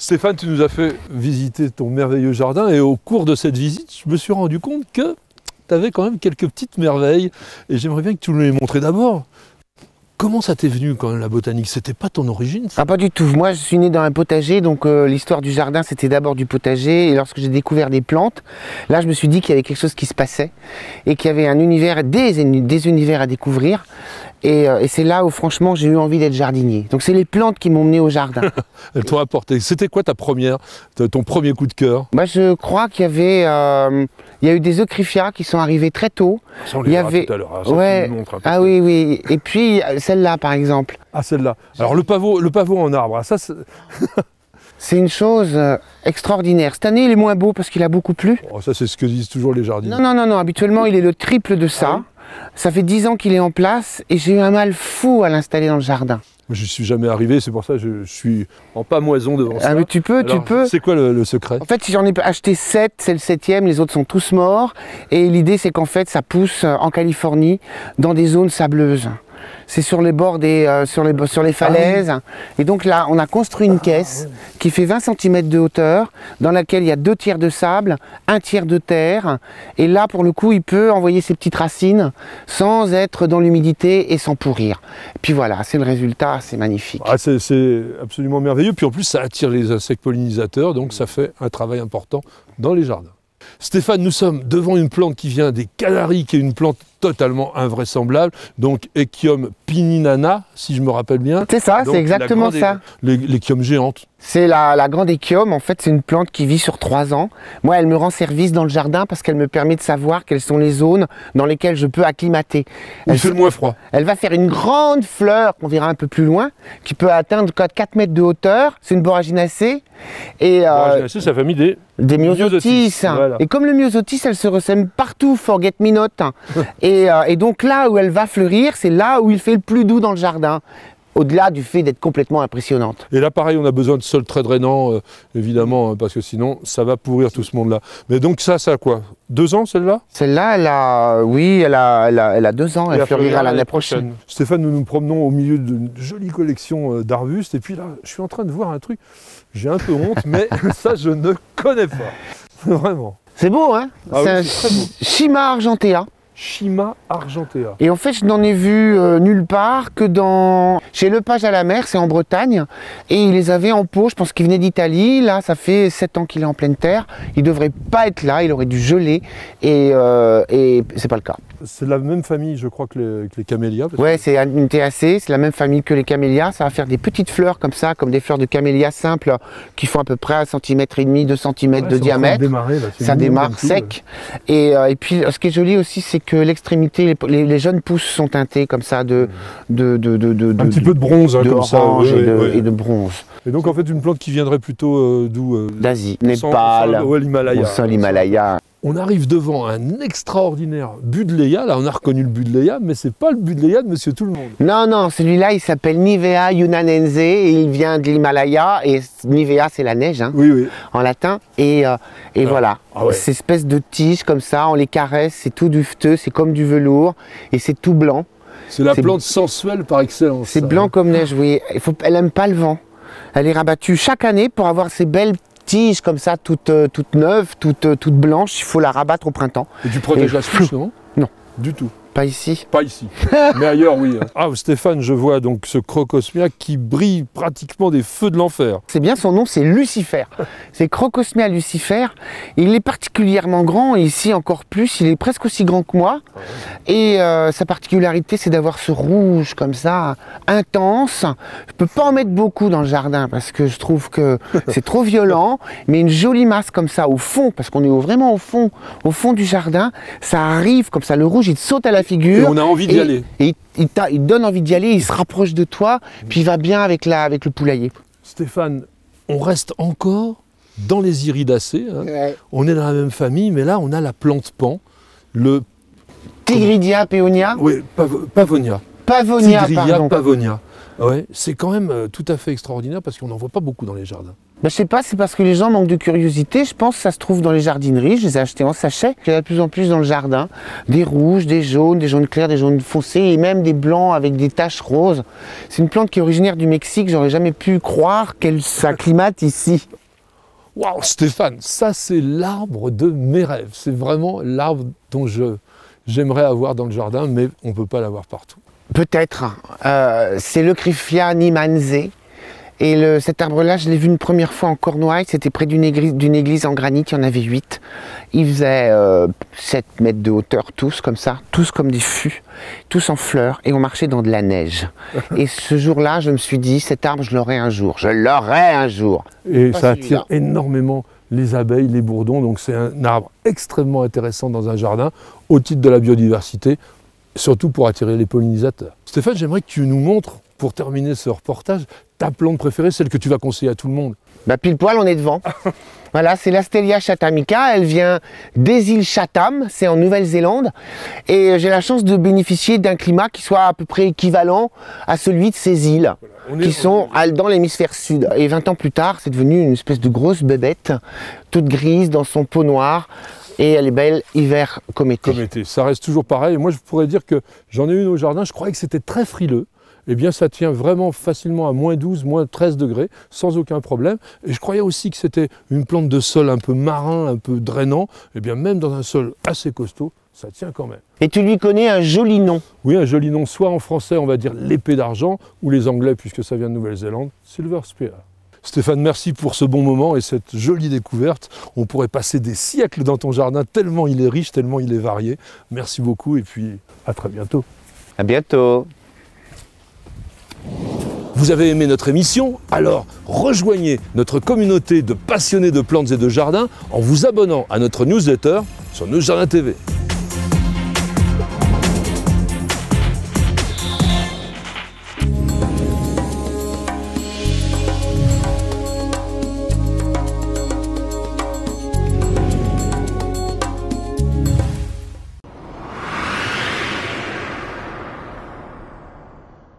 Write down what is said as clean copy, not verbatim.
Stéphane, tu nous as fait visiter ton merveilleux jardin et au cours de cette visite, je me suis rendu compte que tu avais quand même quelques petites merveilles et j'aimerais bien que tu nous les montres. D'abord, comment ça t'est venu quand même la botanique? C'était pas ton origine ça? Ah, pas du tout. Moi, je suis né dans un potager, donc l'histoire du jardin, c'était d'abord du potager. Et lorsque j'ai découvert des plantes, là, je me suis dit qu'il y avait quelque chose qui se passait et qu'il y avait un univers, des univers à découvrir. Et c'est là où, franchement, j'ai eu envie d'être jardinier. Donc, c'est les plantes qui m'ont mené au jardin. Elles t'ont apporté. C'était quoi ton premier coup de cœur? Moi, je crois qu'il y avait, il y a eu des eucryphias qui sont arrivés très tôt. Ça, on les verra tout à l'heure. Ça, Ouais. tu nous montres un peu. Ah oui, oui. Et puis celle-là, par exemple. Ah, celle-là. Alors le pavot en arbre, ça C'est une chose extraordinaire. Cette année, il est moins beau parce qu'il a beaucoup plu. oh, ça c'est ce que disent toujours les jardiniers. Non, non, non, non. Habituellement, il est le triple de ça. Ah oui. Ça fait 10 ans qu'il est en place et j'ai eu un mal fou à l'installer dans le jardin. Je suis jamais arrivé, c'est pour ça que je suis en pamoison devant ça. Ah, mais tu peux. C'est quoi le secret? En fait, si j'en ai acheté 7, c'est le 7e, les autres sont tous morts. Et l'idée, c'est qu'en fait, ça pousse en Californie, dans des zones sableuses. C'est sur les bords sur les falaises. Ah oui. Et donc là, on a construit une caisse qui fait 20 cm de hauteur, dans laquelle il y a 2 tiers de sable, 1 tiers de terre. Et là, pour le coup, il peut envoyer ses petites racines sans être dans l'humidité et sans pourrir. Et puis voilà, c'est le résultat, c'est magnifique. Ah, c'est absolument merveilleux. Puis en plus, ça attire les insectes pollinisateurs, donc ça fait un travail important dans les jardins. Stéphane, nous sommes devant une plante qui vient des Canaries, qui est une plante totalement invraisemblable, donc Echium pininana, si je me rappelle bien. C'est ça, c'est exactement ça. L'Echium géante. C'est la grande Echium, en fait c'est une plante qui vit sur 3 ans. Moi elle me rend service dans le jardin parce qu'elle me permet de savoir quelles sont les zones dans lesquelles je peux acclimater. Il fait le moins froid. Elle va faire une grande fleur qu'on verra un peu plus loin, qui peut atteindre 4 mètres de hauteur. C'est une Borraginacée. Et c'est sa famille des myosotis. Voilà. Et comme le myosotis, elle se ressème partout, forget me not. et donc là où elle va fleurir, c'est là où il fait le plus doux dans le jardin. Au-delà du fait d'être complètement impressionnante. Et là, pareil, on a besoin de sol très drainant, évidemment, parce que sinon, ça va pourrir tout ce monde-là. Mais donc ça a quoi? 2 ans, celle-là? Celle-là, elle a 2 ans, elle fleurira l'année prochaine. Stéphane, nous nous promenons au milieu d'une jolie collection d'arbustes, et puis là, je suis en train de voir un truc, j'ai un peu honte, mais ça, je ne connais pas. Vraiment. C'est beau, hein? Ah c'est oui, un c'est très beau. Shima argentea. Shima argentea. Et en fait, je n'en ai vu nulle part que chez Lepage à la mer, c'est en Bretagne. Et il les avait en pot, je pense qu'il venait d'Italie. Là, ça fait 7 ans qu'il est en pleine terre. Il ne devrait pas être là, il aurait dû geler. Et c'est pas le cas. C'est la même famille, je crois, que les camélias. Ouais, c'est une TAC, c'est la même famille que les camélias. Ça va faire des petites fleurs comme ça, comme des fleurs de camélia simples, qui font à peu près 1,5 cm, 2 cm de diamètre. Ça démarre sec. Et puis, ce qui est joli aussi, c'est que l'extrémité, les jeunes pousses sont teintées comme ça un petit peu de bronze, hein, comme ça. Et de bronze. Et donc, en fait, une plante qui viendrait plutôt d'où? D'Asie, Népal, l'Himalaya. On arrive devant un extraordinaire Buddleia. Là, on a reconnu le Buddleia, mais c'est pas le Buddleia de Monsieur Tout-le-Monde. Non, non, celui-là, il s'appelle Nivea yunanense et il vient de l'Himalaya. Et Nivea, c'est la neige, hein, oui. En latin. Et voilà, ces espèces de tiges comme ça, on les caresse, c'est tout dufteux, c'est comme du velours et c'est tout blanc. C'est la plante sensuelle par excellence. C'est blanc comme neige, oui. Elle n'aime pas le vent. Elle est rabattue chaque année pour avoir ces belles tiges comme ça, toutes neuves, toutes blanches. Il faut la rabattre au printemps. Et tu protèges la souche, non? Non. Du tout. Pas ici. Pas ici. Mais ailleurs, oui. Ah, Stéphane, je vois donc ce Crocosmia qui brille pratiquement des feux de l'enfer. C'est bien son nom, c'est Lucifer. C'est Crocosmia Lucifer. Il est particulièrement grand, et ici encore plus, il est presque aussi grand que moi. Et sa particularité, c'est d'avoir ce rouge comme ça, intense. Je peux pas en mettre beaucoup dans le jardin parce que je trouve que c'est trop violent. Mais une jolie masse comme ça au fond, parce qu'on est vraiment au fond du jardin, ça arrive comme ça, le rouge, il te saute à la figure. Et on a envie d'y aller. Et il donne envie d'y aller, il se rapproche de toi, puis il va bien avec le poulailler. Stéphane, on reste encore dans les iridacées. Hein. Ouais. On est dans la même famille, mais là, on a la plante pan, le... Tigridia peonia. Oui, Pavonia. Pavonia, Tigridia pardon. Pavonia. Ouais, c'est quand même tout à fait extraordinaire parce qu'on n'en voit pas beaucoup dans les jardins. Je sais pas, c'est parce que les gens manquent de curiosité. Je pense que ça se trouve dans les jardineries. Je les ai achetés en sachet. Il y en a de plus en plus dans le jardin. Des rouges, des jaunes clairs, des jaunes foncés et même des blancs avec des taches roses. C'est une plante qui est originaire du Mexique. J'aurais jamais pu croire qu'elle s'acclimate ici. Waouh, Stéphane, ça c'est l'arbre de mes rêves. C'est vraiment l'arbre dont j'aimerais avoir dans le jardin, mais on ne peut pas l'avoir partout. Peut-être. C'est le Leucriphia nimanzé. Et cet arbre-là, je l'ai vu une première fois en Cornouailles, c'était près d'une église en granit, il y en avait 8. Ils faisaient 7 mètres de hauteur, tous comme ça, tous comme des fûts, tous en fleurs, et on marchait dans de la neige. Et ce jour-là, je me suis dit, cet arbre, je l'aurai un jour, je l'aurai un jour. Et ça attire énormément les abeilles, les bourdons, donc c'est un arbre extrêmement intéressant dans un jardin, au titre de la biodiversité, surtout pour attirer les pollinisateurs. Stéphane, j'aimerais que tu nous montres, pour terminer ce reportage, ta plante préférée, celle que tu vas conseiller à tout le monde. Pile poil, on est devant. Voilà, c'est l'Astelia chathamica. Elle vient des îles Chatham, c'est en Nouvelle-Zélande. Et j'ai la chance de bénéficier d'un climat qui soit à peu près équivalent à celui de ces îles, qui sont dans l'hémisphère sud. Et 20 ans plus tard, c'est devenu une espèce de grosse bébête, toute grise dans son pot noir. Et elle est belle, hiver comme été. Comme été, ça reste toujours pareil. Et moi, je pourrais dire que j'en ai une au jardin, je croyais que c'était très frileux. Eh bien, ça tient vraiment facilement à moins 12, moins 13 degrés, sans aucun problème. Et je croyais aussi que c'était une plante de sol un peu marin, un peu drainant. Eh bien, même dans un sol assez costaud, ça tient quand même. Et tu lui connais un joli nom? Oui, un joli nom, soit en français, on va dire l'épée d'argent, ou les Anglais, puisque ça vient de Nouvelle-Zélande, Silver Spear. Stéphane, merci pour ce bon moment et cette jolie découverte. On pourrait passer des siècles dans ton jardin, tellement il est riche, tellement il est varié. Merci beaucoup et puis à très bientôt. À bientôt. Vous avez aimé notre émission? Alors rejoignez notre communauté de passionnés de plantes et de jardins en vous abonnant à notre newsletter sur Nos Jardins TV.